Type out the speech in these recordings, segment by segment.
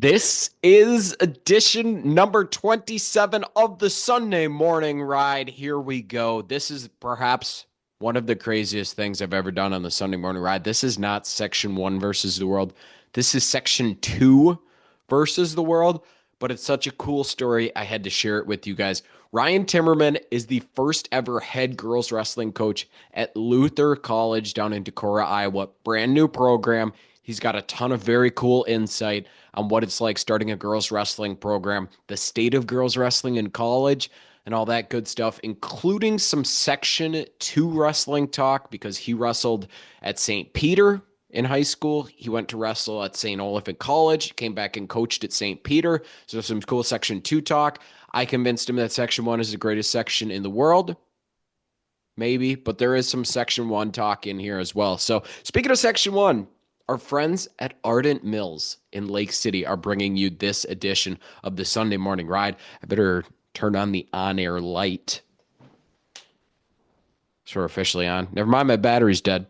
This is edition number 27 of the Sunday morning ride. Here we go. This is perhaps one of the craziest things I've ever done on the Sunday morning ride. This is not section one versus the world. This is section two versus the world, but it's such a cool story. I had to share it with you guys. Ryan Timmerman is the first ever head girls wrestling coach at Luther College down in Decorah, Iowa. Brand new program. He's got a ton of very cool insight on what it's like starting a girls wrestling program, the state of girls wrestling in college, and all that good stuff, including some Section 2 wrestling talk because he wrestled at St. Peter in high school. He went to wrestle at St. Olaf in college, came back and coached at St. Peter. So some cool Section 2 talk. I convinced him that Section 1 is the greatest section in the world. Maybe, but there is some Section 1 talk in here as well. So speaking of Section 1, our friends at Ardent Mills in Lake City are bringing you this edition of the Sunday Morning Ride. I better turn on the on-air light. So we're officially on. Never mind, my battery's dead.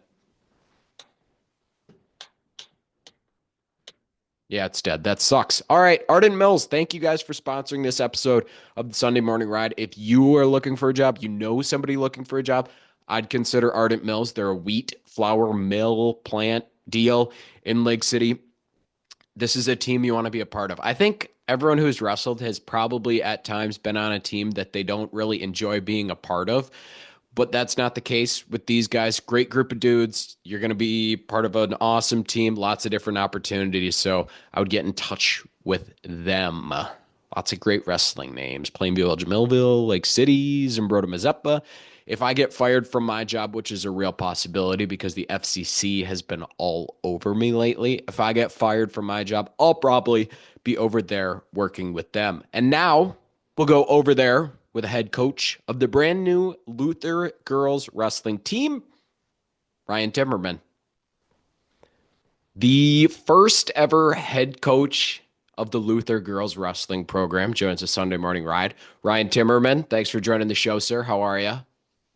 Yeah, it's dead. That sucks. All right, Ardent Mills, thank you guys for sponsoring this episode of the Sunday Morning Ride. If you are looking for a job, you know somebody looking for a job, I'd consider Ardent Mills. They're a wheat flour mill plant deal in Lake City. This is a team you want to be a part of. I think everyone who's wrestled has probably at times been on a team that they don't really enjoy being a part of, but that's not the case with these guys. Great group of dudes. You're going to be part of an awesome team, lots of different opportunities. So I would get in touch with them. Lots of great wrestling names: Plainview, Millville, Lake City, Zumbrota, Mazeppa. If I get fired from my job, which is a real possibility because the FCC has been all over me lately, if I get fired from my job, I'll probably be over there working with them. And now we'll go over there with a head coach of the brand new Luther girls wrestling team, Ryan Timmerman. The first ever head coach of the Luther girls wrestling program joins the Sunday morning ride. Ryan Timmerman, thanks for joining the show, sir. How are you?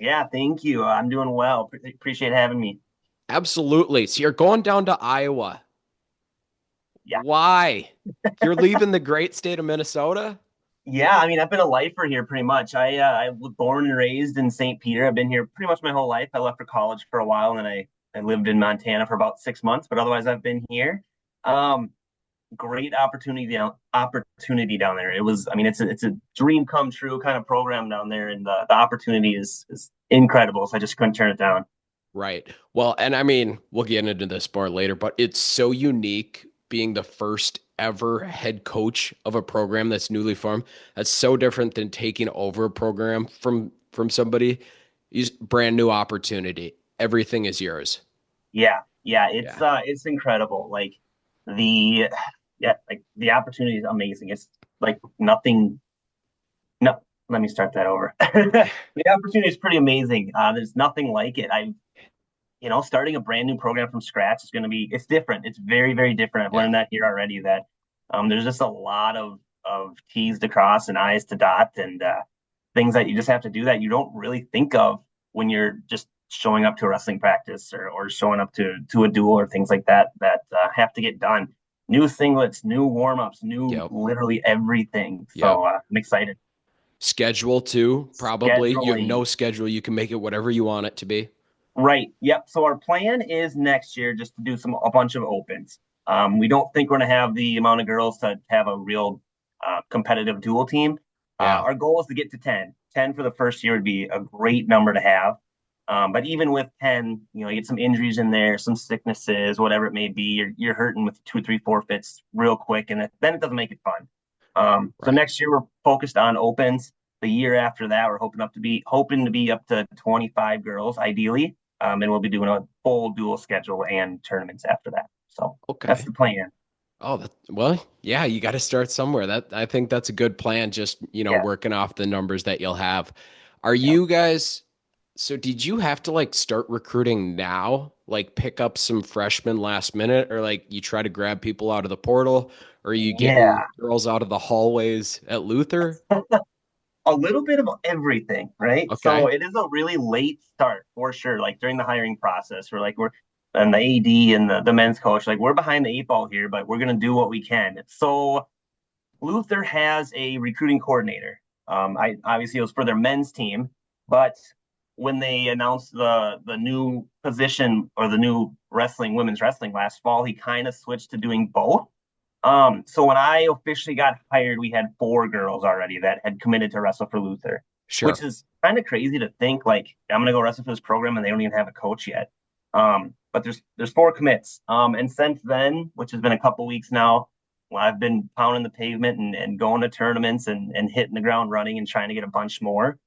Yeah, thank you. I'm doing well. Appreciate having me. Absolutely. So you're going down to Iowa. Yeah. Why? You're leaving the great state of Minnesota? Yeah, I mean, I've been a lifer here pretty much. I was born and raised in St. Peter. I've been here pretty much my whole life. I left for college for a while and then I lived in Montana for about 6 months, but otherwise I've been here. Um, Great opportunity down there. It was, I mean, it's a dream come true kind of program down there, and the opportunity is incredible. So I just couldn't turn it down. Right. Well, and I mean, we'll get into this more later, but it's so unique being the first ever head coach of a program that's newly formed. That's so different than taking over a program from somebody. Is brand new opportunity. Everything is yours. Yeah, Yeah. it's incredible. The like the opportunity is amazing. It's like nothing. No, let me start that over. The opportunity is pretty amazing. There's nothing like it. Starting a brand new program from scratch is going to be, it's different. It's very, very different. I've Yeah. learned that here already that there's just a lot of T's to cross and I's to dot and things that you just have to do that you don't really think of when you're just showing up to a wrestling practice or showing up to a duel or things like that that have to get done. New singlets, new warm-ups, new Yep. literally everything. So Yep. I'm excited. Schedule too, probably. You have no Scheduling. schedule. You can make it whatever you want it to be. Right. Yep. So our plan is next year just to do a bunch of opens. We don't think we're going to have the amount of girls to have a real competitive dual team. Yeah. Our goal is to get to 10. 10 for the first year would be a great number to have. But even with 10, you get some injuries in there, some sicknesses, whatever it may be. You're hurting with two, three forfeits real quick, and then it doesn't make it fun. So Right. next year we're focused on opens. The year after that, we're hoping to be up to 25 girls, ideally, and we'll be doing a full dual schedule and tournaments after that. So that's Okay. the plan. Oh, well, yeah, you got to start somewhere. That I think that's a good plan, just, Yeah, working off the numbers that you'll have. Are yeah, you guys, so did you have to like start recruiting now? Like pick up some freshmen last minute or like you try to grab people out of the portal or are you getting yeah. girls out of the hallways at Luther? A little bit of everything, right? So Okay. it is a really late start for sure. Like during the hiring process, we're and the AD and the men's coach, like we're behind the eight ball here, but we're gonna do what we can. So Luther has a recruiting coordinator. I obviously it was for their men's team, but when they announced the new position or the new women's wrestling last fall, he kind of switched to doing both. So when I officially got hired, we had four girls already that had committed to wrestle for Luther, which Sure. is kind of crazy to think like I'm gonna go wrestle for this program and they don't even have a coach yet. But there's four commits. And since then, which has been a couple weeks now, well, I've been pounding the pavement and going to tournaments and hitting the ground running and trying to get a bunch more.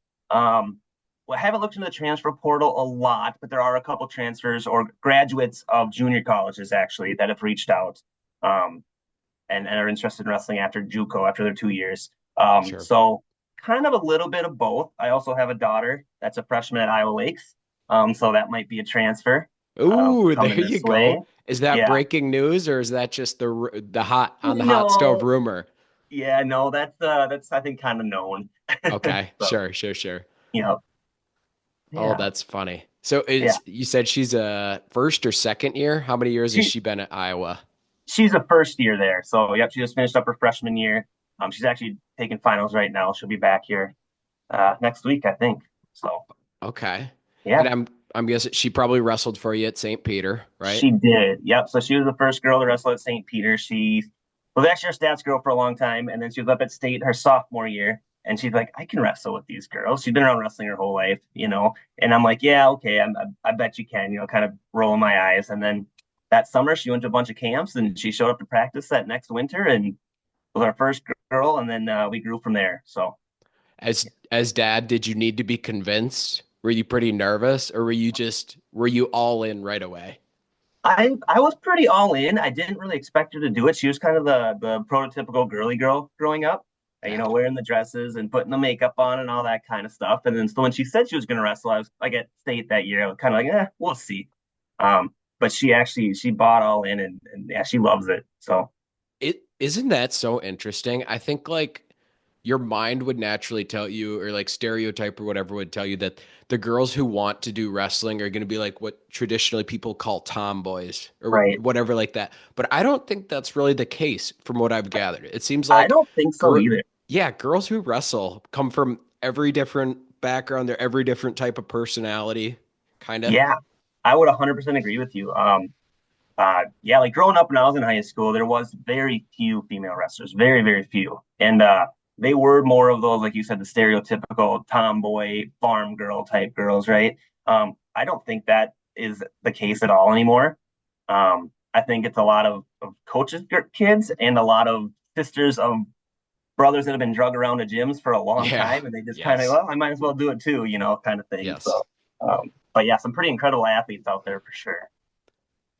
Well, I haven't looked into the transfer portal a lot, but there are a couple transfers or graduates of junior colleges actually that have reached out. Um, and are interested in wrestling after JUCO after their 2 years. Sure. So kind of a little bit of both. I also have a daughter that's a freshman at Iowa Lakes, so that might be a transfer Ooh, there coming you this way. go. Is that Yeah, breaking news or is that just the hot on the hot stove no, rumor? yeah, no, that's I think kind of known. Okay, So sure, sure, sure. yeah, Oh, yeah, that's funny. So yeah. it's you said she's a first or second year? How many years has She she been at Iowa? she's a first year there, so yep, she just finished up her freshman year. She's actually taking finals right now. She'll be back here next week, I think. So Okay. And yeah. I'm guessing she probably wrestled for you at St. Peter, right? She did. Yep. So she was the first girl to wrestle at St. Peter. She was actually our stats girl for a long time. And then she was up at state her sophomore year. And she's like, I can wrestle with these girls. She's been around wrestling her whole life, you know? And I'm like, yeah, okay. I bet you can, kind of rolling my eyes. And then that summer, she went to a bunch of camps and she showed up to practice that next winter and was our first girl. And then we grew from there. So As dad, did you need to be convinced? Were you pretty nervous or were you all in right away? I was pretty all in. I didn't really expect her to do it. She was kind of the prototypical girly girl growing up, Yeah. wearing the dresses and putting the makeup on and all that kind of stuff. And then so when she said she was going to wrestle, I was like at state that year. I was kind of like, we'll see. But she bought all in and yeah, she loves it. So It isn't that so interesting? I think like your mind would naturally tell you, or like stereotype or whatever would tell you that the girls who want to do wrestling are going to be like what traditionally people call tomboys or right, whatever like that. But I don't think that's really the case from what I've gathered. It seems I like, don't think so gr either. yeah, girls who wrestle come from every different background. They're every different type of personality, kind of. Yeah, I would 100% agree with you. Yeah, like growing up when I was in high school, there was very few female wrestlers, very, very few. And they were more of those, like you said, the stereotypical tomboy farm girl type girls, right? I don't think that is the case at all anymore. I think it's a lot of coaches' kids and a lot of sisters of brothers that have been drug around to gyms for a long Yeah. time, and they just kind of, Yes. well, I might as well do it too, kind of thing. Yes. So, but yeah, some pretty incredible athletes out there for sure.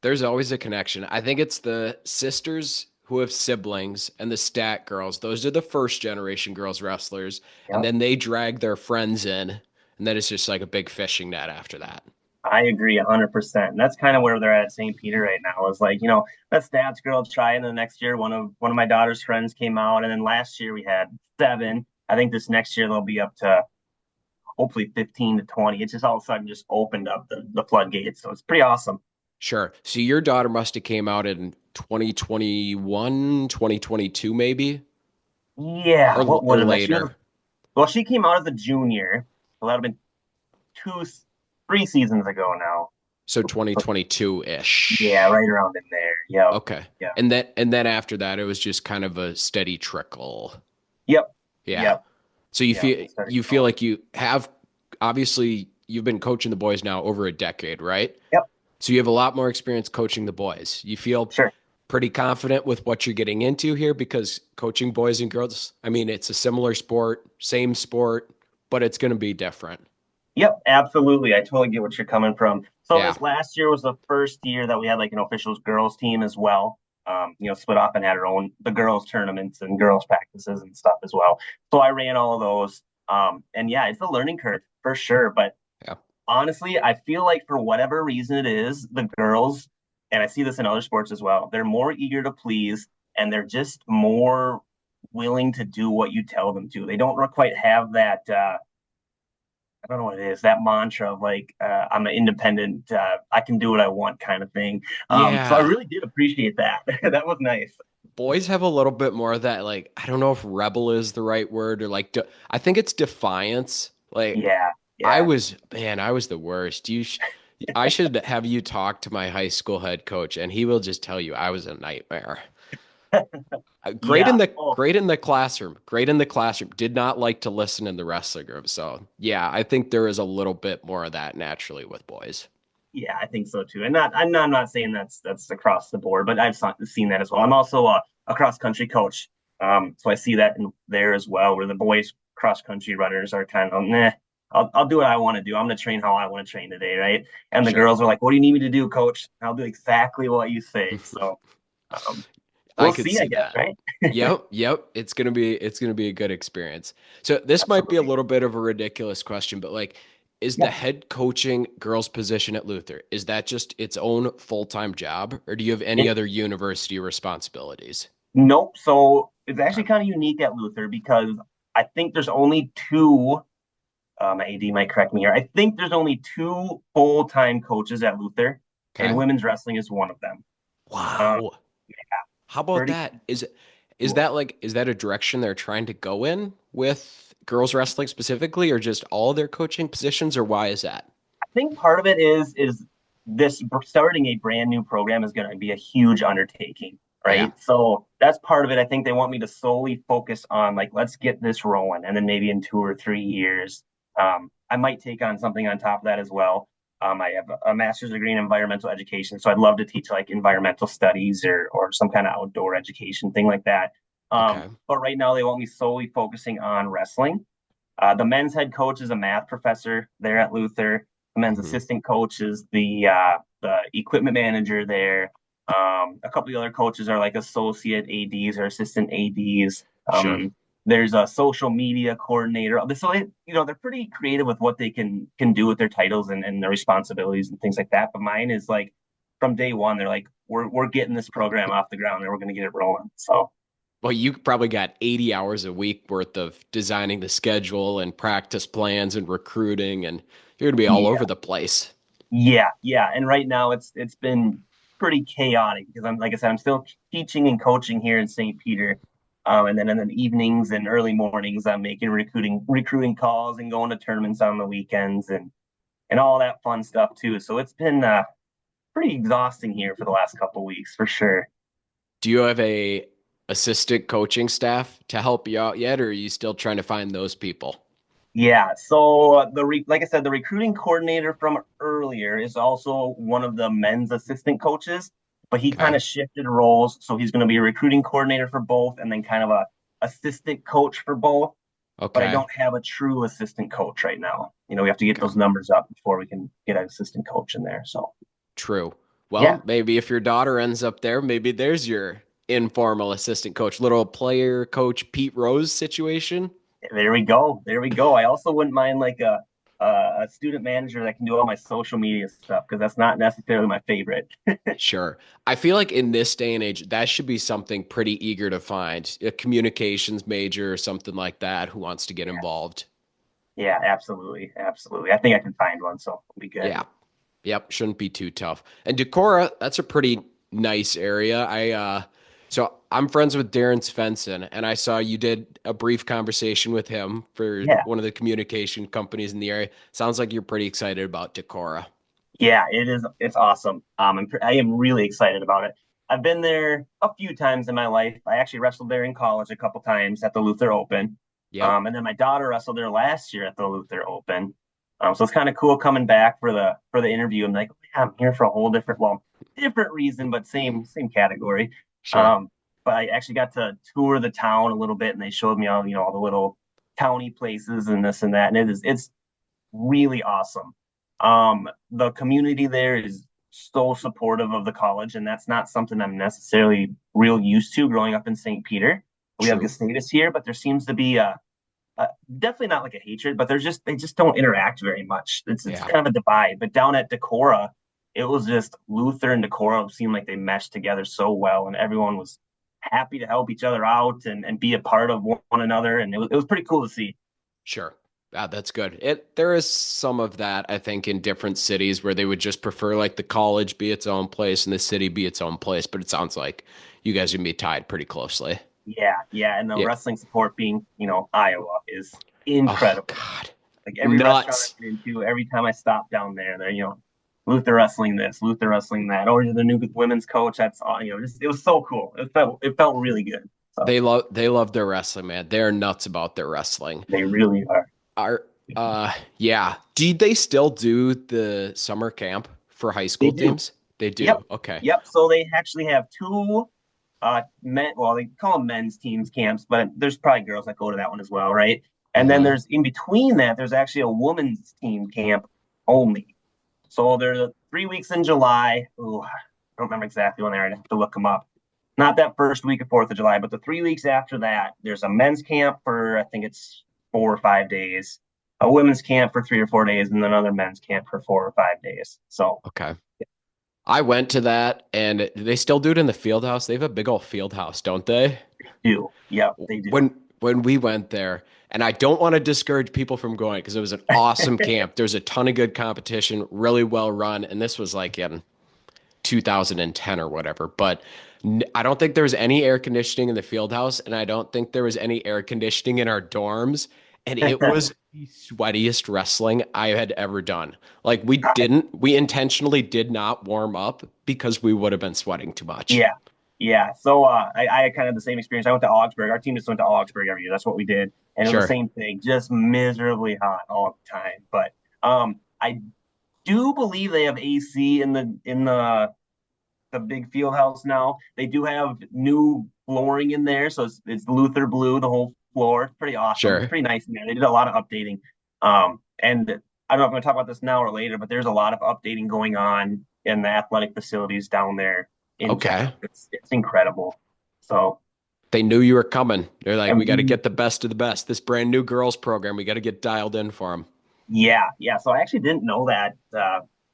There's always a connection. I think it's the sisters who have siblings and the stat girls. Those are the first generation girls wrestlers. And Yeah. then they drag their friends in. And then it's just like a big fishing net after that. I agree 100%. And that's kind of where they're at St. Peter right now. Is like, that stats girl try, and the next year one of my daughter's friends came out, and then last year we had seven. I think this next year they'll be up to hopefully 15 to 20. It's just all of a sudden just opened up the floodgates. So it's pretty awesome. Sure. So your daughter must have came out in 2021, 2022 maybe, Yeah, what or would have been? later. She came out as a junior. So that would have been two, 3 seasons ago now. So So, 2022-ish. yeah, right around in there. Yep. Okay. Yep. And then after that it was just kind of a steady trickle. Yep. Yeah. Yep. So Yep. It started you feel going. like you have obviously you've been coaching the boys now over a decade, right? Yep. So you have a lot more experience coaching the boys. You feel Sure. pretty confident with what you're getting into here because coaching boys and girls, I mean, it's a similar sport, but it's going to be different. Yep, absolutely. I totally get what you're coming from. So Yeah, this last year was the first year that we had like an officials girls team as well. Split off and had our own the girls tournaments and girls practices and stuff as well. So I ran all of those. And yeah, it's a learning curve for sure. But yeah. honestly, I feel like for whatever reason it is, the girls, and I see this in other sports as well, they're more eager to please and they're just more willing to do what you tell them to. They don't quite have that I don't know what it is, that mantra of like, I'm an independent, I can do what I want kind of thing. So I Yeah. really did appreciate that. That was nice. Boys have a little bit more of that, like, I don't know if rebel is the right word or like, I think it's defiance. Like, Yeah, yeah. I was the worst. I should have you talk to my high school head coach and he will just tell you I was a nightmare. Yeah. Oh, Great in the classroom. Great in the classroom. Did not like to listen in the wrestling room. So yeah, I think there is a little bit more of that naturally with boys. yeah, I think so too. And I'm not saying that's across the board, but seen that as well. I'm also a cross country coach, so I see that in there as well, where the boys cross country runners are kind of, nah, I'll do what I want to do. I'm going to train how I want to train today, right? And the Sure. girls are like, "What do you need me to do, coach?" I'll do exactly what you say. So um, I we'll could see, I see guess, that. right? Yep, yep. It's gonna be a good experience. So this might be a Absolutely. little bit of a ridiculous question, but like, is the Yeah. head coaching girls position at Luther, is that just its own full-time job, or do you have any It, other university responsibilities? nope. So it's actually Okay. kind of unique at Luther because I think there's only two. My AD might correct me here. I think there's only two full-time coaches at Luther, and Okay. women's wrestling is one of them. Um, Wow. How about pretty. that? Is Cool. that like is that a direction they're trying to go in with girls wrestling specifically, or just all their coaching positions, or why is that? I think part of it is this starting a brand new program is going to be a huge undertaking, Yeah. right? So that's part of it. I think they want me to solely focus on like let's get this rolling, and then maybe in 2 or 3 years, I might take on something on top of that as well. I have a master's degree in environmental education, so I'd love to teach like environmental studies or some kind of outdoor education thing like that. Okay. But right now they want me solely focusing on wrestling. The men's head coach is a math professor there at Luther. The men's Hmm. assistant coach is the equipment manager there. A couple of the other coaches are like associate ADs or assistant ADs. Sure. There's a social media coordinator. So they're pretty creative with what they can do with their titles and their responsibilities and things like that. But mine is like from day one, they're like, we're getting this program off the ground and we're going to get it rolling. So Well, you probably got 80 hours a week worth of designing the schedule and practice plans and recruiting, and you're going to be all yeah, over the place. yeah. And right now it's been pretty chaotic because I'm like I said, I'm still teaching and coaching here in St. Peter. And then in the evenings and early mornings, I'm making recruiting calls and going to tournaments on the weekends and all that fun stuff too. So it's been pretty exhausting here for the last couple of weeks for sure. Do you have a assistant coaching staff to help you out yet, or are you still trying to find those people? Yeah, so like I said, the recruiting coordinator from earlier is also one of the men's assistant coaches, but he kind Okay. of shifted roles, so he's going to be a recruiting coordinator for both, and then kind of a assistant coach for both. But I Okay. don't have a true assistant coach right now. We have to get Okay. those numbers up before we can get an assistant coach in there. So True. yeah, Well, maybe if your daughter ends up there, maybe there's your informal assistant coach, little player coach Pete Rose situation. there we go, there we go. I also wouldn't mind like a student manager that can do all my social media stuff because that's not necessarily my favorite. Sure. I feel like in this day and age, that should be something pretty eager to find. A communications major or something like that who wants to get involved. Yeah, absolutely. Absolutely. I think I can find one, so it'll be good. Yeah. Yep. Shouldn't be too tough. And Decorah, that's a pretty nice area. So I'm friends with Darren Svensson, and I saw you did a brief conversation with him for Yeah. one of the communication companies in the area. Sounds like you're pretty excited about Decorah. Yeah, it is. It's awesome. I am really excited about it. I've been there a few times in my life. I actually wrestled there in college a couple times at the Luther Open. Yep. And then my daughter wrestled there last year at the Luther Open. So it's kind of cool coming back for the interview. I'm like, oh, yeah, I'm here for a whole different reason, but same category. Sure. Um, but I actually got to tour the town a little bit, and they showed me all the little towny places and this and that, and it's really awesome. The community there is so supportive of the college, and that's not something I'm necessarily real used to growing up in St. Peter. We have True. Gustavus here, but there seems to be definitely not like a hatred, but they just don't interact very much. It's Yeah. kind of a divide. But down at Decorah, it was just Luther and Decorah seemed like they meshed together so well, and everyone was happy to help each other out and be a part of one another, and it was pretty cool to see. Sure. That's good. There is some of that, I think, in different cities where they would just prefer like the college be its own place and the city be its own place, but it sounds like you guys are gonna be tied pretty closely. Yeah, yeah, and the Yeah. wrestling support being, Iowa is Oh incredible. God. Like every restaurant Nuts. I've been into, every time I stop down there, they're, Luther wrestling this, Luther wrestling that, or the new women's coach. That's all, just it was so cool. It felt really good. So They love their wrestling, man. They're nuts about their wrestling. they really are. Are yeah. Do they still do the summer camp for high They school do. teams? They Yep. do. Okay. Yep. So they actually have two men, well, they call them men's teams camps, but there's probably girls that go to that one as well, right? And then Hmm. there's in between that, there's actually a women's team camp only. So there's 3 weeks in July. Ooh, I don't remember exactly when they are. I'd have to look them up. Not that first week of 4th of July, but the 3 weeks after that, there's a men's camp for, I think it's 4 or 5 days, a women's camp for 3 or 4 days, and another men's camp for 4 or 5 days. So, Okay. I went to that and they still do it in the field house. They have a big old field house, don't they? do. Yep, they do. When we went there, and I don't want to discourage people from going because it was an awesome camp. There's a ton of good competition, really well run, and this was like in 2010 or whatever. But I don't think there was any air conditioning in the field house, and I don't think there was any air conditioning in our dorms. And it was the sweatiest wrestling I had ever done. Like we intentionally did not warm up because we would have been sweating too much. Yeah, yeah. So I had kind of the same experience. I went to Augsburg. Our team just went to Augsburg every year. That's what we did, and it was the Sure, same thing, just miserably hot all the time. But I do believe they have AC in the big field house now. They do have new flooring in there, so it's Luther blue, the whole floor. It's pretty awesome. It's sure. pretty nice in there. They did a lot of updating. And I don't know if I'm going to talk about this now or later, but there's a lot of updating going on in the athletic facilities down there in Okay. Jessup. It's incredible. So, They knew you were coming. They're like, we got to and get the best of the best. This brand new girls program, we got to get dialed in for them. yeah, yeah. So I actually didn't know that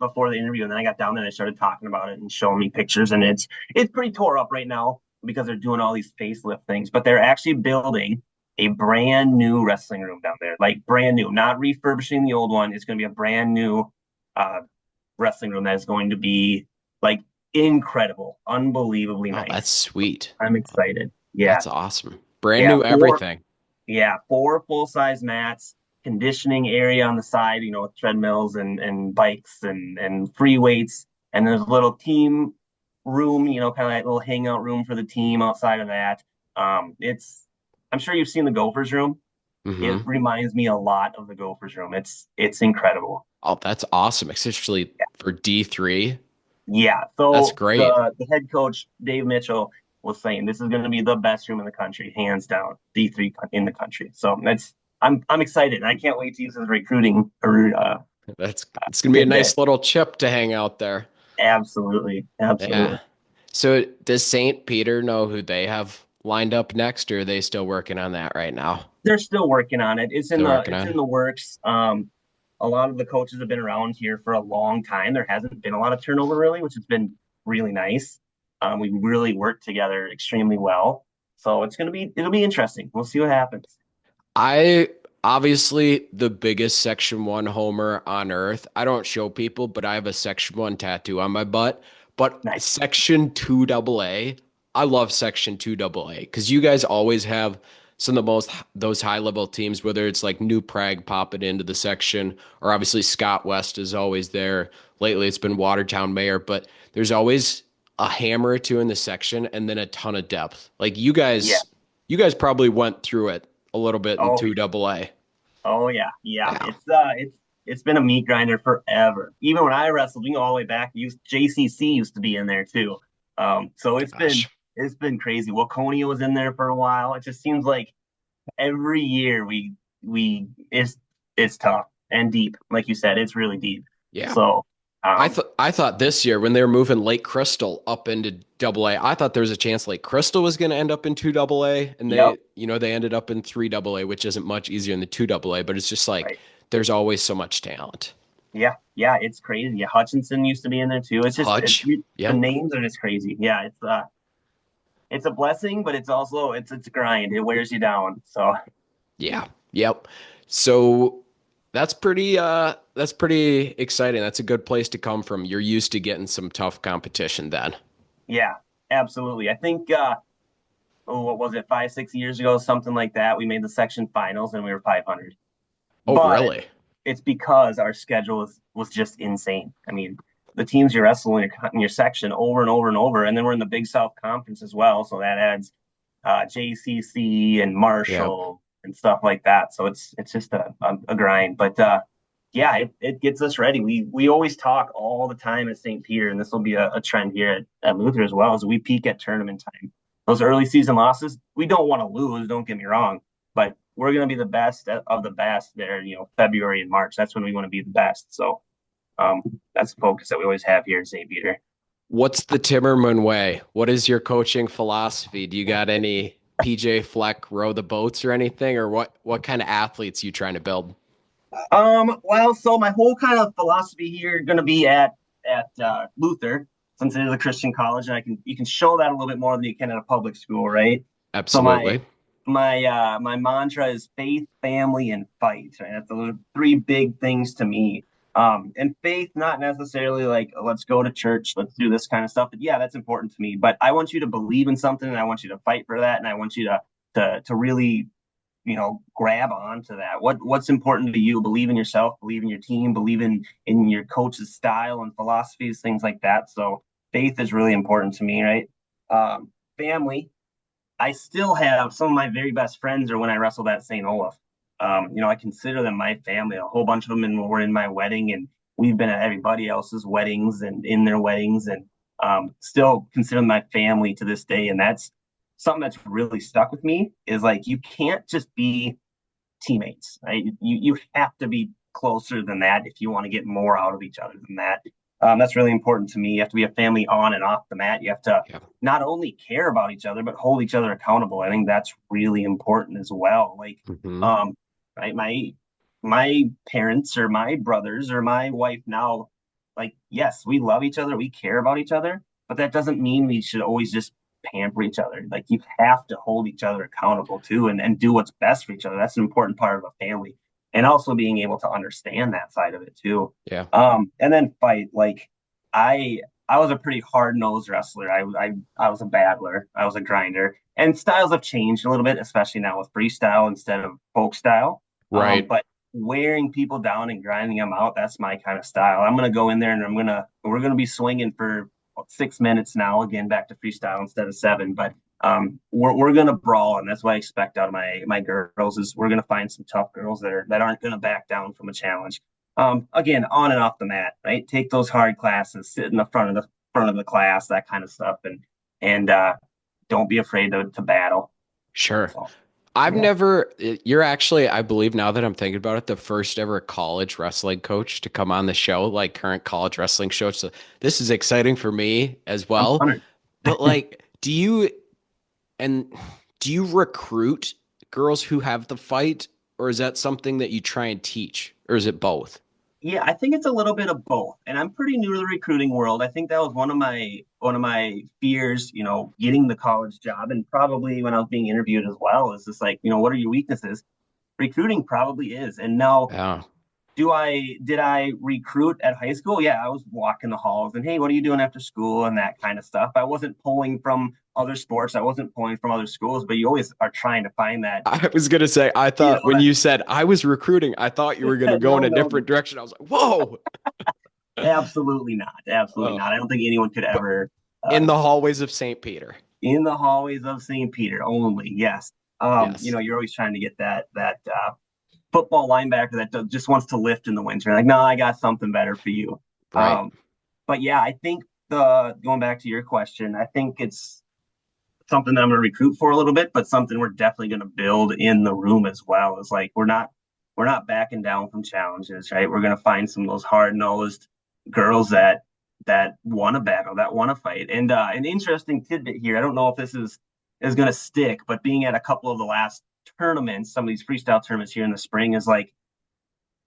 before the interview, and then I got down there and I started talking about it and showing me pictures, and it's pretty tore up right now because they're doing all these facelift things, but they're actually building a brand new wrestling room down there, like brand new, not refurbishing the old one. It's going to be a brand new uh, wrestling room that is going to be like incredible, unbelievably Oh, that's nice. sweet. I'm excited. Yeah, That's awesome. Brand yeah. new Four everything. yeah, four full-size mats, conditioning area on the side, with treadmills and bikes and free weights, and there's a little team room, kind of that little hangout room for the team outside of that. It's I'm sure you've seen the Gophers room. It Hmm. reminds me a lot of the Gophers room. It's incredible. Oh, that's awesome, especially for D3. Yeah. That's So great. the head coach Dave Mitchell was saying this is going to be the best room in the country, hands down, D3 in the country. So I'm excited. I can't wait to use this recruiting or It's gonna be a tidbit. nice little chip to hang out there. Absolutely, absolutely. Yeah. So does St. Peter know who they have lined up next, or are they still working on that right now? They're still working on it. It's in Still the working it's on in it? the works. A lot of the coaches have been around here for a long time. There hasn't been a lot of turnover really, which has been really nice. We really worked together extremely well. So it'll be interesting. We'll see what happens. I obviously the biggest Section 1 homer on earth. I don't show people, but I have a Section 1 tattoo on my butt. But Nice. Section 2 AA, I love Section 2 AA because you guys always have some of the most those high level teams, whether it's like New Prague popping into the section, or obviously Scott West is always there. Lately, it's been Watertown Mayor, but there's always a hammer or two in the section and then a ton of depth. Like Yeah. you guys probably went through it a little bit in Oh, 2 AA. oh yeah. Yeah. Yeah. It's been a meat grinder forever. Even when I wrestled, all the way back, JCC used to be in there too. So Gosh. it's been crazy. Waconia was in there for a while. It just seems like every year we it's tough and deep. Like you said, it's really deep. Yeah. So I thought this year when they were moving Lake Crystal up into double A, I thought there was a chance Lake Crystal was going to end up in 2 AA and yep, they ended up in 3 AA, which isn't much easier than the 2 AA, but it's just like right. there's always so much talent. Yeah, yeah, it's crazy. Yeah, Hutchinson used to be in there too. Hutch. The Yep. names are just crazy. Yeah, it's a blessing, but it's a grind. It wears you down. So Yeah. Yep. So That's pretty exciting. That's a good place to come from. You're used to getting some tough competition then. Yeah, absolutely. I think what was it, 5, 6 years ago, something like that. We made the section finals and we were 500. Oh, But really? it's because our schedule was just insane. I mean, the teams you wrestle in your section over and over and over, and then we're in the Big South Conference as well, so that adds JCC and Yeah. Marshall and stuff like that. So it's just a grind. But yeah, it gets us ready. We always talk all the time at St. Peter, and this will be a trend here at Luther as well, as we peak at tournament time. Those early season losses, we don't want to lose, don't get me wrong, but we're going to be the best of the best there, February and March. That's when we want to be the best. So that's the focus that we always have here in St. Peter. What's the Timmerman way? What is your coaching philosophy? Do you got any PJ Fleck row the boats or anything, or what kind of athletes you trying to build? Well, so my whole kind of philosophy here going to be at Luther, since it is a Christian college, and I can you can show that a little bit more than you can at a public school, right? So Absolutely. my mantra is faith, family, and fight. Right? That's the three big things to me. And faith, not necessarily like let's go to church, let's do this kind of stuff. But yeah, that's important to me. But I want you to believe in something, and I want you to fight for that, and I want you to really grab onto that. What's important to you? Believe in yourself, believe in your team, believe in your coach's style and philosophies, things like that. So faith is really important to me, right? Family. I still have some of my very best friends are when I wrestled at St. Olaf. I consider them my family. A whole bunch of them were in my wedding, and we've been at everybody else's weddings and in their weddings, and still consider them my family to this day. And that's something that's really stuck with me is like you can't just be teammates, right? You have to be closer than that if you want to get more out of each other than that. That's really important to me. You have to be a family on and off the mat. You have to Yeah. not only care about each other but hold each other accountable. I think that's really important as well. Like, Hmm. um, right, my parents or my brothers or my wife now, like, yes, we love each other, we care about each other, but that doesn't mean we should always just pamper each other. Like you have to hold each other accountable too and do what's best for each other. That's an important part of a family. And also being able to understand that side of it too. Yeah. And then fight. Like I was a pretty hard nosed wrestler. I was a battler. I was a grinder. And styles have changed a little bit, especially now with freestyle instead of folk style. Right. But wearing people down and grinding them out, that's my kind of style. I'm gonna go in there and we're gonna be swinging for 6 minutes now, again back to freestyle instead of seven. But we're gonna brawl, and that's what I expect out of my girls is we're gonna find some tough girls that aren't gonna back down from a challenge. Again, on and off the mat, right? Take those hard classes, sit in the front of the class, that kind of stuff, and don't be afraid to battle. Sure. So I've yeah, never, you're actually, I believe now that I'm thinking about it, the first ever college wrestling coach to come on the show, like current college wrestling show. So this is exciting for me as I'm well. honored. But like, and do you recruit girls who have the fight, or is that something that you try and teach, or is it both? Yeah, I think it's a little bit of both. And I'm pretty new to the recruiting world. I think that was one of my fears, getting the college job and probably when I was being interviewed as well, is just like, what are your weaknesses? Recruiting probably is. And now Yeah. did I recruit at high school? Yeah, I was walking the halls and hey, what are you doing after school and that kind of stuff. I wasn't pulling from other sports. I wasn't pulling from other schools, but you always are trying to find that, I was gonna say, I thought when that you said I was recruiting, I thought you were gonna go in no, a no, different no. direction. I was like, whoa. Absolutely not. Absolutely Oh, not. I don't think anyone could but ever in uh, the hallways of St. Peter. in the hallways of St. Peter only. Yes. Yes. You're always trying to get that football linebacker that just wants to lift in the winter. Like, no, I got something better for you. Right. Um, but yeah, I think the going back to your question, I think it's something that I'm going to recruit for a little bit, but something we're definitely going to build in the room as well. Is like we're not backing down from challenges, right? We're going to find some of those hard nosed girls that want to battle, that want to fight. And an interesting tidbit here, I don't know if this is going to stick, but being at a couple of the last tournaments, some of these freestyle tournaments here in the spring, is like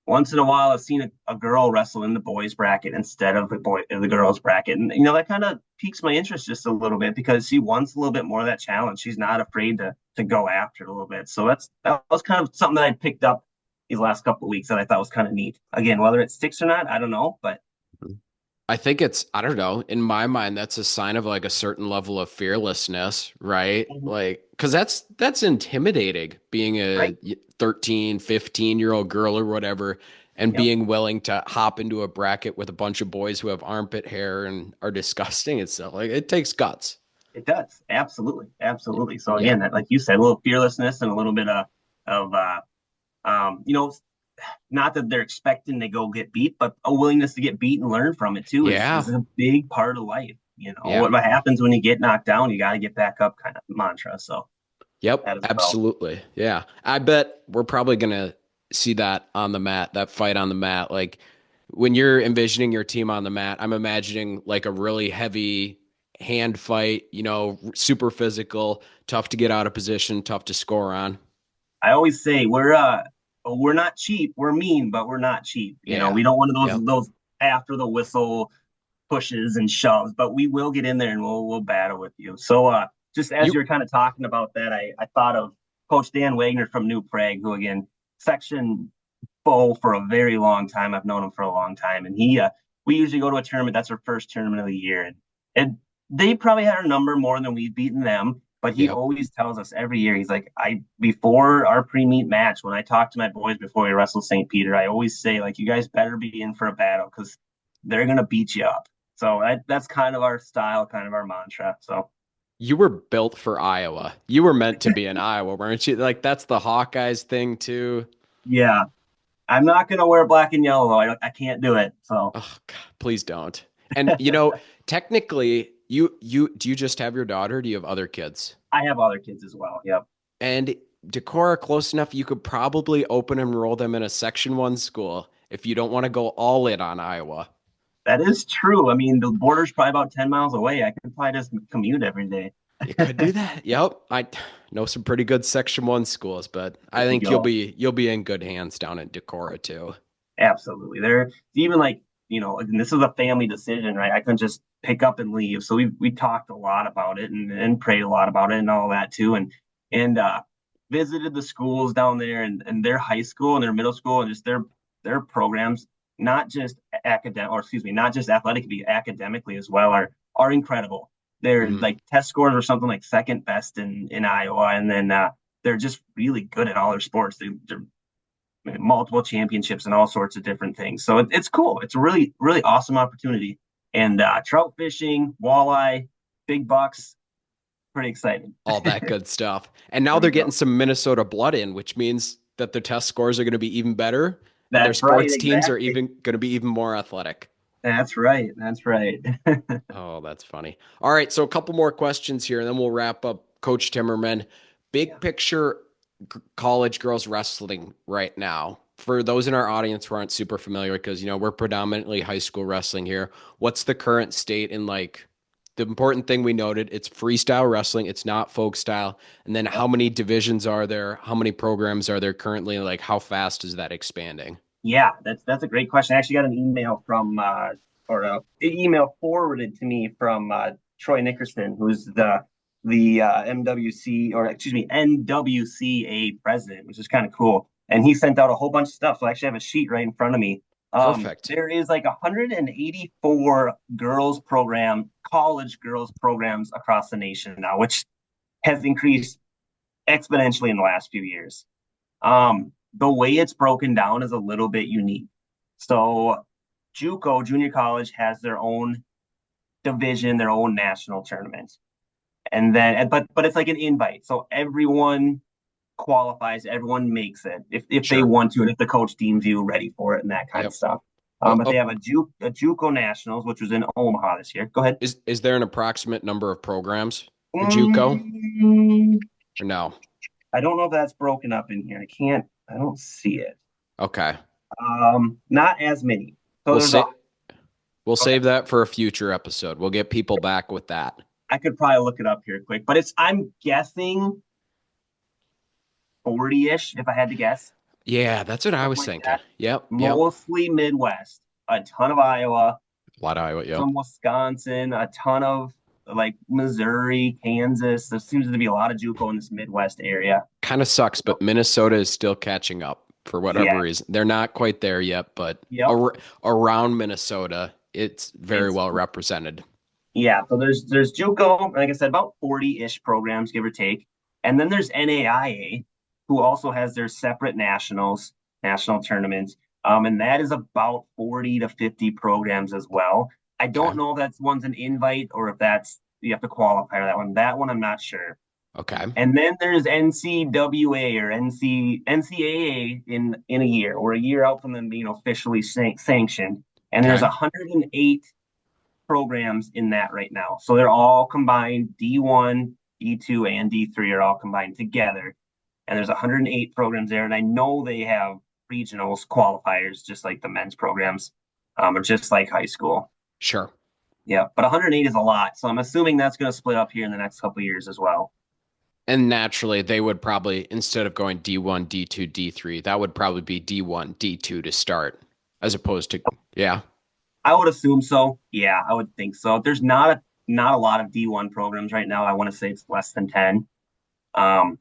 once in a while I've seen a girl wrestle in the boys bracket instead of the girls bracket, and that kind of piques my interest just a little bit because she wants a little bit more of that challenge. She's not afraid to go after it a little bit. So that was kind of something that I picked up these last couple of weeks that I thought was kind of neat. Again, whether it sticks or not, I don't know, but I think it's, I don't know, in my mind, that's a sign of like a certain level of fearlessness, right? mhm, Like, because that's intimidating being a right. 13, 15-year-old girl or whatever, and Yep. being willing to hop into a bracket with a bunch of boys who have armpit hair and are disgusting and stuff. Like, it takes guts. It does. Absolutely. Absolutely. So Yeah. again, like you said, a little fearlessness and a little bit of you know, not that they're expecting to go get beat, but a willingness to get beat and learn from it too Yeah. is a big part of life. You know, Yeah. what happens when you get knocked down, you got to get back up kind of mantra. So Yep, that as well. absolutely. Yeah. I bet we're probably gonna see that on the mat, that fight on the mat. Like when you're envisioning your team on the mat, I'm imagining like a really heavy hand fight, super physical, tough to get out of position, tough to score on. I always say we're not cheap. We're mean, but we're not cheap. You know, Yeah. we don't want Yep. those after the whistle pushes and shoves, but we will get in there and we'll battle with you. So just as You you're kind of talking about that, I thought of Coach Dan Wagner from New Prague, who again section Bo for a very long time. I've known him for a long time, and he we usually go to a tournament. That's our first tournament of the year, and they probably had our number more than we've beaten them. But he yep. always tells us every year, he's like, I before our pre-meet match, when I talk to my boys before we wrestle St. Peter, I always say, like, you guys better be in for a battle because they're gonna beat you up. So that's kind of our style, kind of our mantra. So You were built for Iowa. You were meant to be in Iowa, weren't you? Like that's the Hawkeyes thing too. yeah, I'm not gonna wear black and yellow. I can't do it. So Oh God, please don't. And technically, you do you just have your daughter? Or do you have other kids? I have other kids as well. Yep. And Decorah close enough, you could probably open and enroll them in a Section 1 school if you don't want to go all in on Iowa. That is true. I mean, the border's probably about 10 miles away. I can probably just commute every day. You could do that. Yep. I know some pretty good Section 1 schools, but I There you think you'll go. be you'll be in good hands down in Decorah too. Absolutely. There, even like, and this is a family decision, right? I couldn't just pick up and leave. So we talked a lot about it and prayed a lot about it and all that too. And visited the schools down there and their high school and their middle school and just their programs, not just academic or excuse me, not just athletic, but academically as well, are incredible. They're Mhm. like test scores or something like second best in Iowa. And then they're just really good at all their sports. They're multiple championships and all sorts of different things. So it's cool. It's a really, really awesome opportunity. And trout fishing, walleye, big bucks, pretty exciting. All that good stuff. And now There we they're getting go. some Minnesota blood in, which means that their test scores are going to be even better and their That's right. sports teams are Exactly. even going to be even more athletic. That's right. That's right. Oh, that's funny. All right, so a couple more questions here, and then we'll wrap up. Coach Timmerman, big Yeah. picture college girls wrestling right now. For those in our audience who aren't super familiar, because we're predominantly high school wrestling here. What's the current state in like the important thing we noted? It's freestyle wrestling. It's not folk style. And then how Yep. many divisions are there? How many programs are there currently? Like how fast is that expanding? Yeah, that's a great question. I actually got an email from or an email forwarded to me from Troy Nickerson, who's the MWC or excuse me NWCA president, which is kind of cool. And he sent out a whole bunch of stuff. So I actually have a sheet right in front of me. Perfect. There is like 184 college girls programs across the nation now, which has increased exponentially in the last few years. The way it's broken down is a little bit unique. So JUCO, junior college, has their own division, their own national tournament. And then but it's like an invite. So everyone qualifies, everyone makes it if they Sure. want to, and if the coach deems you ready for it and that kind of Yep. stuff. Oh, But they oh, have a JUCO Nationals, which was in Omaha this year. Go ahead. is there an approximate number of programs for JUCO Mm, or no? I don't know if that's broken up in here. I don't see it. Okay. Not as many. So We'll there's a say we'll go ahead. save that for a future episode. We'll get people back with that. I could probably look it up here quick, but I'm guessing 40-ish if I had to guess. Yeah, that's what I Something was like thinking. that. Yep, yep. Mostly Midwest. A ton of Iowa, A lot of Iowa, yep. some Wisconsin, a ton of like Missouri, Kansas. There seems to be a lot of JUCO in this Midwest area. Kind of sucks, but Minnesota is still catching up. for whatever Yeah. reason. They're not quite there yet, but Yep. around Minnesota, it's very It's well represented. Yeah, so there's JUCO, like I said, about 40-ish programs, give or take. And then there's NAIA, who also has their separate national tournaments. And that is about 40 to 50 programs as well. I Okay. don't know if that's one's an invite or if that's you have to qualify for that one. That one I'm not sure. Okay. And then there's NCWA or NCAA in a year or a year out from them being officially sanctioned. And there's Okay. 108 programs in that right now. So they're all combined. D1, D2, and D3 are all combined together. And there's 108 programs there. And I know they have regionals qualifiers, just like the men's programs, or just like high school. Sure. Yeah, but 108 is a lot. So I'm assuming that's going to split up here in the next couple of years as well. And naturally, they would probably, instead of going D1, D2, D3, that would probably be D1, D2 to start, as opposed to, yeah. I would assume so. Yeah, I would think so. There's not a lot of D1 programs right now. I want to say it's less than 10. Um,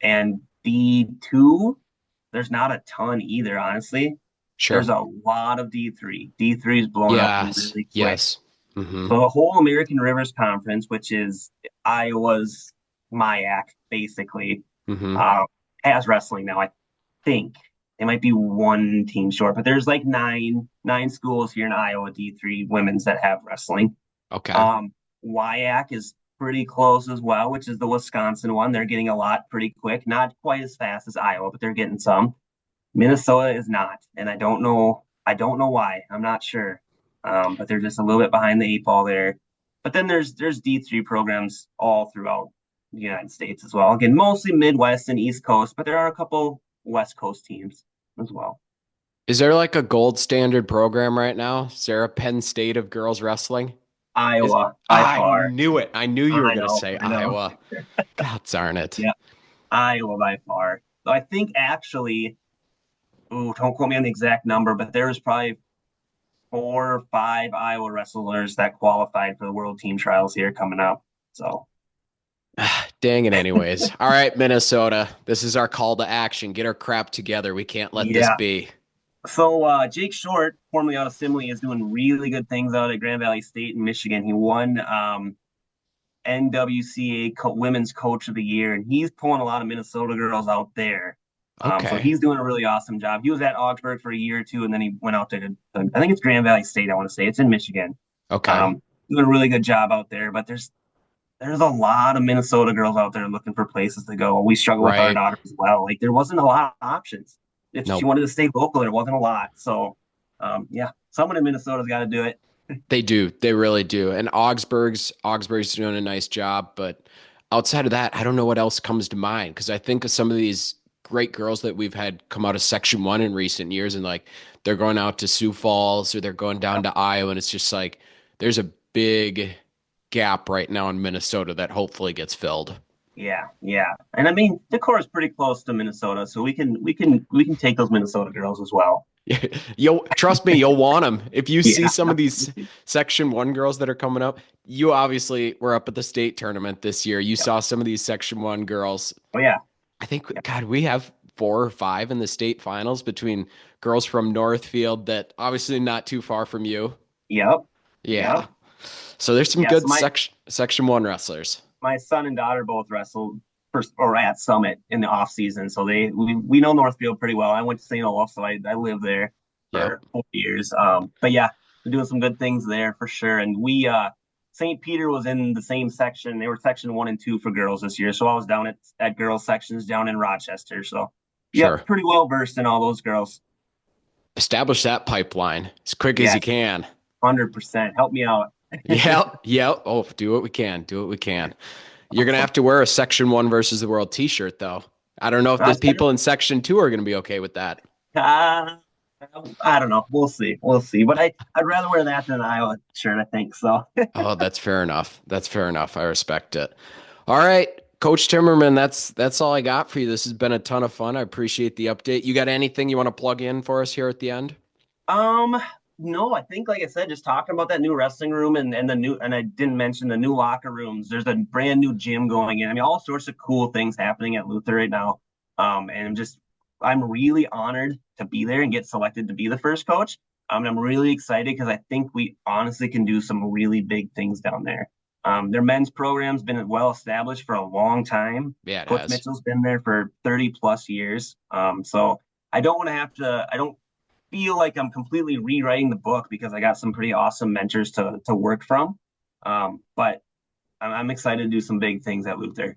and D2, there's not a ton either, honestly. There's Sure. a lot of D3. D3 is blowing up Yes. really quick. Yes. Mm-hmm. So the whole American Rivers Conference, which is Iowa's MIAC, basically, Mm-hmm. uh, has wrestling now. I think it might be one team short, but there's like nine schools here in Iowa D3 women's that have wrestling. Okay. Um, WIAC is pretty close as well, which is the Wisconsin one. They're getting a lot pretty quick, not quite as fast as Iowa, but they're getting some. Minnesota is not, and I don't know. I don't know why. I'm not sure. But they're just a little bit behind the eight ball there. But then there's D3 programs all throughout the United States as well. Again, mostly Midwest and East Coast, but there are a couple West Coast teams as well. Is there like a gold standard program right now? Is there a Penn State of girls wrestling? Is Iowa by I far. knew it. I knew you were I gonna know. say I know. Iowa. God darn it. Yeah, Iowa by far. So I think actually, ooh, don't quote me on the exact number, but there was probably 4 or 5 Iowa wrestlers that qualified for the World Team Trials here coming up. So Dang it, anyways. All right, Minnesota. This is our call to action. Get our crap together. We can't let this yeah. be. So Jake Short, formerly out of Simley, is doing really good things out at Grand Valley State in Michigan. He won NWCA Women's Coach of the Year, and he's pulling a lot of Minnesota girls out there. So Okay. he's doing a really awesome job. He was at Augsburg for a year or two, and then he went out to, I think it's Grand Valley State, I want to say. It's in Michigan. Okay. Um, Doing a really good job out there, but there's a lot of Minnesota girls out there looking for places to go. We struggle with our Right. daughter as well. Like there wasn't a lot of options. If she Nope. wanted to stay local, there wasn't a lot. So yeah, someone in Minnesota's got to do it. They do. They really do. And Augsburg's doing a nice job, but outside of that, I don't know what else comes to mind because I think of some of these great girls that we've had come out of Section 1 in recent years and like they're going out to Sioux Falls or they're going down to Iowa and it's just like there's a big gap right now in Minnesota that hopefully gets filled. Yeah, yeah. And I mean, Decorah is pretty close to Minnesota, so we can take those Minnesota girls as well. You'll trust me, you'll want them. If you see Yeah. some of these Section 1 girls that are coming up, you obviously were up at the state tournament this year. You Yeah. saw some of these Section 1 girls. Oh yeah. I think, Yeah. God, we have 4 or 5 in the state finals between girls from Northfield that obviously not too far from you. Yep. Yeah. Yep. So there's some Yeah. good Section 1 wrestlers. My son and daughter both wrestled first or at Summit in the off season, so we know Northfield pretty well. I went to St. Olaf, so I lived there Yep. for 4 years. But yeah, we're doing some good things there for sure. And we St. Peter was in the same section. They were section 1 and 2 for girls this year, so I was down at girls sections down in Rochester. So yeah, Sure. pretty well versed in all those girls. Establish that pipeline as quick as you Yes, can. 100%. Help me out. Yep. Yep. Oh, do what we can. Do what we can. You're gonna have to wear a Section 1 versus the World T-shirt, though. I don't know if the That's fair. people in Section 2 are gonna be okay with that. Uh, I don't know. We'll see. We'll see. But I'd rather wear that than an Iowa shirt, I think. So Oh, that's fair enough. That's fair enough. I respect it. All right, Coach Timmerman, that's all I got for you. This has been a ton of fun. I appreciate the update. You got anything you want to plug in for us here at the end? Um, no, I think like I said, just talking about that new wrestling room and the new and I didn't mention the new locker rooms. There's a brand new gym going in. I mean, all sorts of cool things happening at Luther right now. And I'm just I'm really honored to be there and get selected to be the first coach. And I'm really excited because I think we honestly can do some really big things down there. Their men's program's been well established for a long time. Yeah, it Coach has. Mitchell's been there for 30 plus years. So I don't want to have to, I don't feel like I'm completely rewriting the book because I got some pretty awesome mentors to work from. But I'm excited to do some big things at Luther.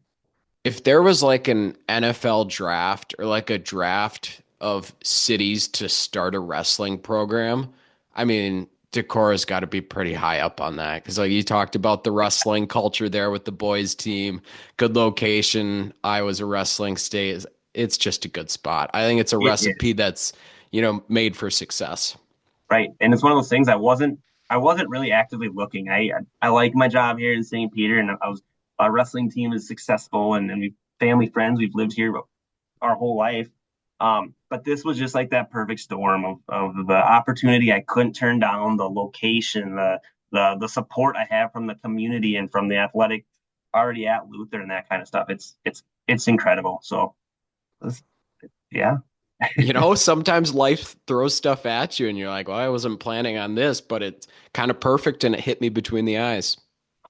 If there was like an NFL draft or like a draft of cities to start a wrestling program, I mean, Decorah's got to be pretty high up on that because, like, you talked about the wrestling culture there with the boys' team, good location. Iowa's a wrestling state. It's just a good spot. I think it's a It recipe is. that's, made for success. Right. And it's one of those things I wasn't really actively looking. I like my job here in St. Peter, and I was our wrestling team is successful, and we family friends. We've lived here our whole life. But this was just like that perfect storm of the opportunity I couldn't turn down, the location, the support I have from the community and from the athletic already at Luther and that kind of stuff. It's incredible. So yeah, Sometimes life throws stuff at you and you're like, well, I wasn't planning on this, but it's kind of perfect and it hit me between the eyes.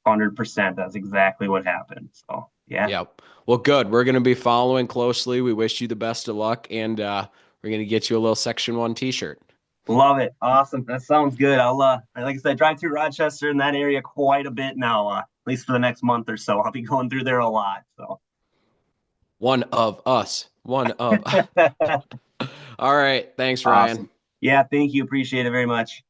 100%. That's exactly what happened. So yeah. Yep. Well, good. We're going to be following closely. We wish you the best of luck, and we're going to get you a little Section 1 t-shirt. Love it. Awesome. That sounds good. Like I said, drive through Rochester in that area quite a bit now, at least for the next month or so. I'll be going through there a lot. So, One of us. One of. All right. Thanks, Ryan. awesome. Yeah. Thank you. Appreciate it very much.